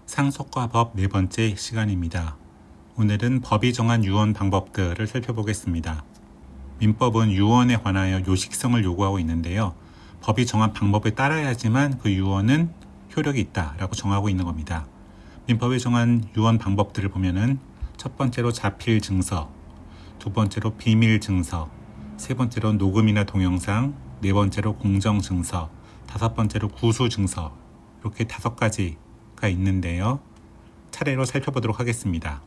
상속과 법 네 번째 시간입니다. 오늘은 법이 정한 유언 방법들을 살펴보겠습니다. 민법은 유언에 관하여 요식성을 요구하고 있는데요. 법이 정한 방법에 따라야지만 그 유언은 효력이 있다라고 정하고 있는 겁니다. 민법이 정한 유언 방법들을 보면은 첫 번째로 자필 증서, 두 번째로 비밀 증서, 세 번째로 녹음이나 동영상, 네 번째로 공정 증서, 다섯 번째로 구수 증서, 이렇게 5가지가 있는데요. 차례로 살펴보도록 하겠습니다.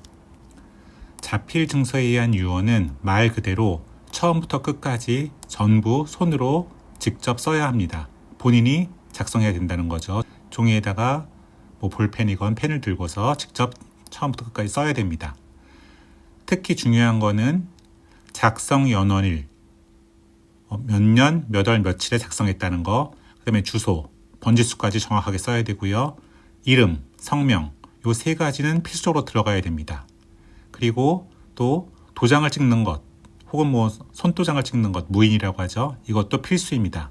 자필 증서에 의한 유언은 말 그대로 처음부터 끝까지 전부 손으로 직접 써야 합니다. 본인이 작성해야 된다는 거죠. 종이에다가 볼펜이건 펜을 들고서 직접 처음부터 끝까지 써야 됩니다. 특히 중요한 거는 작성 연원일, 몇 년, 몇 월, 며칠에 작성했다는 거, 그 다음에 주소, 번지수까지 정확하게 써야 되고요. 이름, 성명, 요 3가지는 필수적으로 들어가야 됩니다. 그리고 또 도장을 찍는 것, 혹은 손도장을 찍는 것, 무인이라고 하죠. 이것도 필수입니다.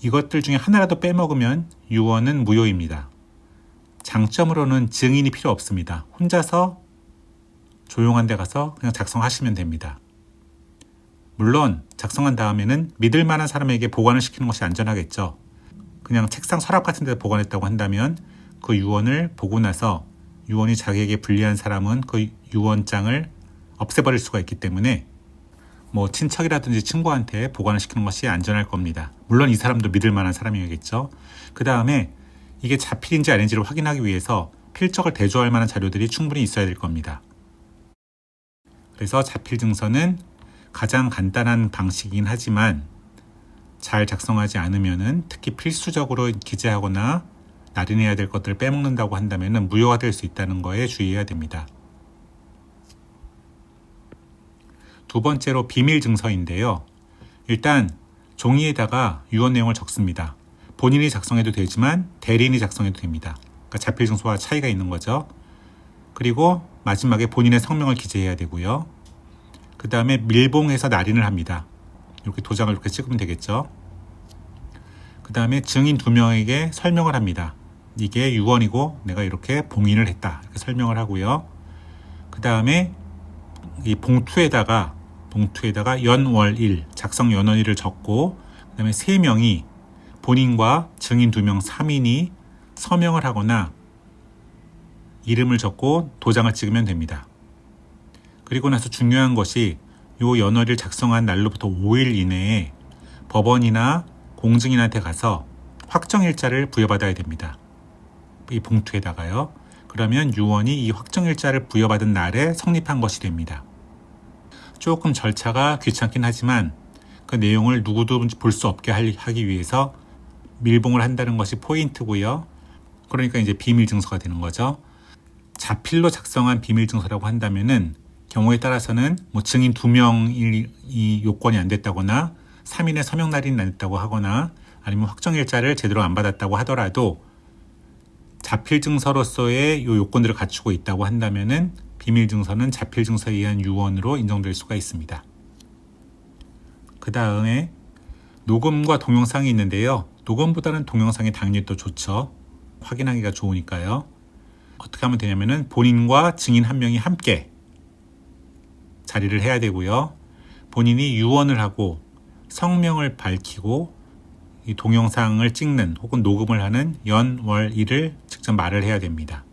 이것들 중에 하나라도 빼먹으면 유언은 무효입니다. 장점으로는 증인이 필요 없습니다. 혼자서 조용한 데 가서 그냥 작성하시면 됩니다. 물론 작성한 다음에는 믿을 만한 사람에게 보관을 시키는 것이 안전하겠죠. 그냥 책상 서랍 같은 데 보관했다고 한다면 그 유언을 보고 나서 유언이 자기에게 불리한 사람은 그 유언장을 없애버릴 수가 있기 때문에 친척이라든지 친구한테 보관을 시키는 것이 안전할 겁니다. 물론 이 사람도 믿을 만한 사람이겠죠. 그 다음에 이게 자필인지 아닌지를 확인하기 위해서 필적을 대조할 만한 자료들이 충분히 있어야 될 겁니다. 그래서 자필 증서는 가장 간단한 방식이긴 하지만 잘 작성하지 않으면은 특히 필수적으로 기재하거나 날인해야 될 것들을 빼먹는다고 한다면 무효가 될 수 있다는 거에 주의해야 됩니다. 두 번째로 비밀 증서인데요. 일단 종이에다가 유언 내용을 적습니다. 본인이 작성해도 되지만 대리인이 작성해도 됩니다. 그러니까 자필 증서와 차이가 있는 거죠. 그리고 마지막에 본인의 성명을 기재해야 되고요. 그 다음에 밀봉해서 날인을 합니다. 이렇게 도장을 이렇게 찍으면 되겠죠. 그 다음에 증인 2명에게 설명을 합니다. 이게 유언이고 내가 이렇게 봉인을 했다. 이렇게 설명을 하고요. 그 다음에 이 봉투에다가 연월일, 작성 연월일을 적고 그 다음에 3명이 본인과 증인 2명, 3인이 서명을 하거나 이름을 적고 도장을 찍으면 됩니다. 그리고 나서 중요한 것이 이 연월일 작성한 날로부터 5일 이내에 법원이나 공증인한테 가서 확정일자를 부여받아야 됩니다. 이 봉투에다가요. 그러면 유언이 이 확정일자를 부여받은 날에 성립한 것이 됩니다. 조금 절차가 귀찮긴 하지만 그 내용을 누구도 볼 수 없게 하기 위해서 밀봉을 한다는 것이 포인트고요. 그러니까 이제 비밀증서가 되는 거죠. 자필로 작성한 비밀증서라고 한다면은 경우에 따라서는 증인 2명이 요건이 안 됐다거나 3인의 서명 날인이 안 됐다고 하거나 아니면 확정일자를 제대로 안 받았다고 하더라도 자필증서로서의 요 요건들을 갖추고 있다고 한다면은 비밀증서는 자필증서에 의한 유언으로 인정될 수가 있습니다. 그 다음에 녹음과 동영상이 있는데요. 녹음보다는 동영상이 당연히 또 좋죠. 확인하기가 좋으니까요. 어떻게 하면 되냐면은 본인과 증인 1명이 함께 자리를 해야 되고요. 본인이 유언을 하고 성명을 밝히고 이 동영상을 찍는 혹은 녹음을 하는 연, 월, 일을 직접 말을 해야 됩니다.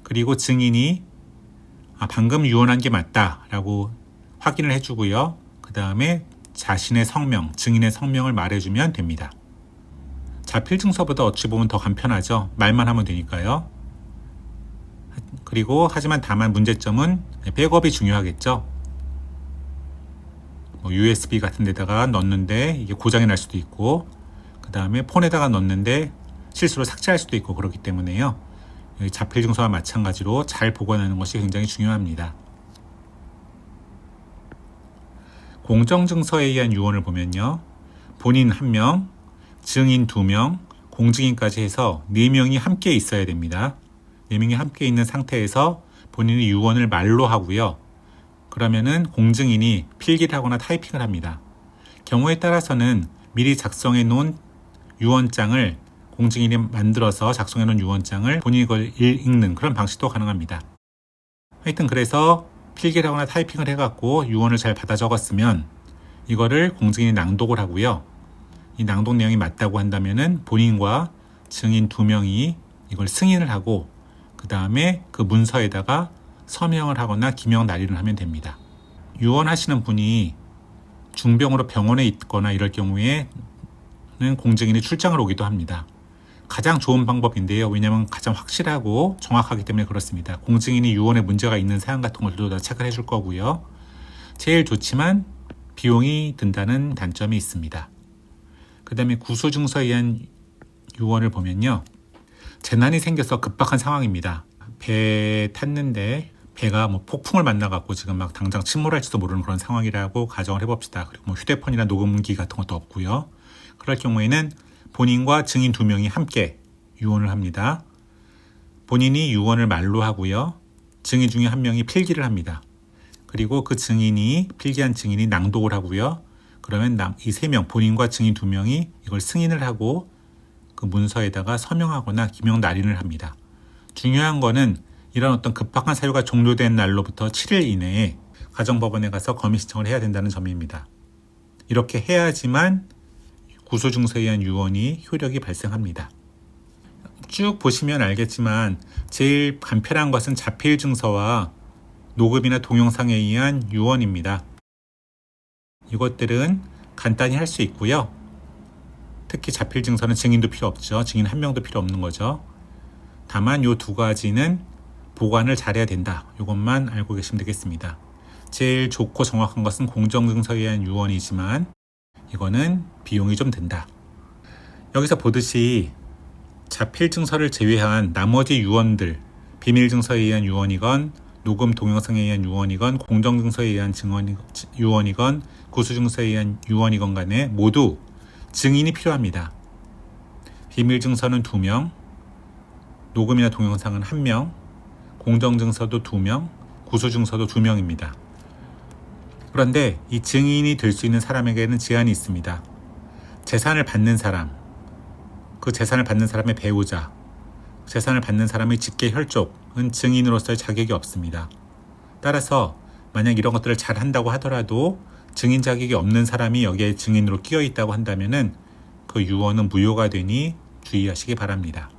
그리고 증인이 방금 유언한 게 맞다라고 확인을 해주고요. 그 다음에 자신의 성명, 증인의 성명을 말해주면 됩니다. 자필증서보다 어찌 보면 더 간편하죠. 말만 하면 되니까요. 그리고 하지만 다만 문제점은 백업이 중요하겠죠. USB 같은 데다가 넣는데 이게 고장이 날 수도 있고 그 다음에 폰에다가 넣는데 실수로 삭제할 수도 있고 그렇기 때문에요. 자필증서와 마찬가지로 잘 보관하는 것이 굉장히 중요합니다. 공정증서에 의한 유언을 보면요. 본인 1명, 증인 2명, 공증인까지 해서 4명이 함께 있어야 됩니다. 4명이 함께 있는 상태에서 본인이 유언을 말로 하고요. 그러면은 공증인이 필기를 하거나 타이핑을 합니다. 경우에 따라서는 미리 작성해 놓은 유언장을 공증인이 만들어서 작성해 놓은 유언장을 본인이 그걸 읽는 그런 방식도 가능합니다. 하여튼 그래서 필기를 하거나 타이핑을 해갖고 유언을 잘 받아 적었으면 이거를 공증인이 낭독을 하고요. 이 낭독 내용이 맞다고 한다면은 본인과 증인 2명이 이걸 승인을 하고 그 다음에 그 문서에다가 서명을 하거나 기명 날인을 하면 됩니다. 유언하시는 분이 중병으로 병원에 있거나 이럴 경우에는 공증인이 출장을 오기도 합니다. 가장 좋은 방법인데요. 왜냐하면 가장 확실하고 정확하기 때문에 그렇습니다. 공증인이 유언에 문제가 있는 사항 같은 것들도 다 체크를 해줄 거고요. 제일 좋지만 비용이 든다는 단점이 있습니다. 그 다음에 구수증서에 의한 유언을 보면요. 재난이 생겨서 급박한 상황입니다. 배에 탔는데 배가 폭풍을 만나갖고 지금 막 당장 침몰할지도 모르는 그런 상황이라고 가정을 해봅시다. 그리고 휴대폰이나 녹음기 같은 것도 없고요. 그럴 경우에는 본인과 증인 2명이 함께 유언을 합니다. 본인이 유언을 말로 하고요. 증인 중에 1명이 필기를 합니다. 그리고 그 증인이 필기한 증인이 낭독을 하고요. 그러면 이 3명, 본인과 증인 2명이 이걸 승인을 하고 그 문서에다가 서명하거나 기명 날인을 합니다. 중요한 거는 이런 어떤 급박한 사유가 종료된 날로부터 7일 이내에 가정법원에 가서 검의 신청을 해야 된다는 점입니다. 이렇게 해야지만 구소증서에 의한 유언이 효력이 발생합니다. 쭉 보시면 알겠지만 제일 간편한 것은 자필증서와 녹음이나 동영상에 의한 유언입니다. 이것들은 간단히 할 수 있고요. 특히 자필증서는 증인도 필요 없죠. 증인 1명도 필요 없는 거죠. 다만 이 2가지는 보관을 잘해야 된다. 이것만 알고 계시면 되겠습니다. 제일 좋고 정확한 것은 공정증서에 의한 유언이지만 이거는 비용이 좀 든다. 여기서 보듯이 자필증서를 제외한 나머지 유언들, 비밀증서에 의한 유언이건 녹음 동영상에 의한 유언이건 공정증서에 의한 유언이건 구수증서에 의한 유언이건 간에 모두 증인이 필요합니다. 비밀증서는 2명, 녹음이나 동영상은 1명, 공정증서도 2명, 구수증서도 2명입니다. 그런데 이 증인이 될 수 있는 사람에게는 제한이 있습니다. 재산을 받는 사람, 그 재산을 받는 사람의 배우자, 재산을 받는 사람의 직계 혈족은 증인으로서의 자격이 없습니다. 따라서 만약 이런 것들을 잘 한다고 하더라도 증인 자격이 없는 사람이 여기에 증인으로 끼어 있다고 한다면은 그 유언은 무효가 되니 주의하시기 바랍니다.